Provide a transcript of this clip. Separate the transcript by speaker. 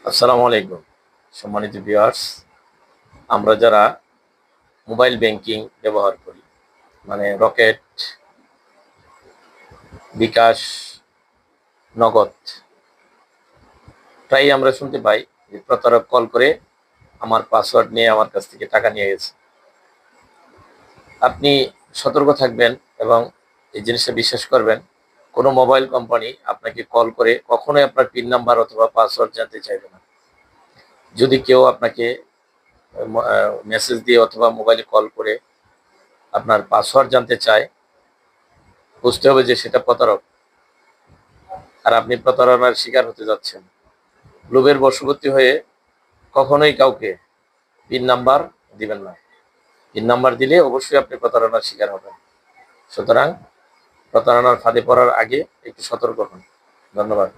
Speaker 1: আসসালামু আলাইকুম সম্মানিত ভিউয়ার্স। আমরা যারা মোবাইল ব্যাংকিং ব্যবহার করি, মানে রকেট, বিকাশ, নগদ, প্রায়ই আমরা শুনতে পাই যে প্রতারক কল করে আমার পাসওয়ার্ড নিয়ে আমার কাছ থেকে টাকা নিয়ে গেছে। আপনি সতর্ক থাকবেন এবং এই জিনিসটা বিশ্বাস করবেন। কোনো মোবাইল কোম্পানি আপনাকে কল করে কখনোই আপনার পিন নাম্বার অথবা পাসওয়ার্ড জানতে চাইবে না। যদি কেউ আপনাকে মেসেজ দিয়ে অথবা মোবাইলে কল করে আপনার পাসওয়ার্ড জানতে চায়, বুঝতে হবে যে সেটা প্রতারক, আর আপনি প্রতারণার শিকার হতে যাচ্ছেন। লোভের বশবর্তী হয়ে কখনোই কাউকে পিন নাম্বার দিবেন না। পিন নাম্বার দিলে অবশ্যই আপনি প্রতারণার শিকার হবেন। সুতরাং প্রতারণার ফাঁদে পড়ার আগে একটু সতর্ক হন। ধন্যবাদ।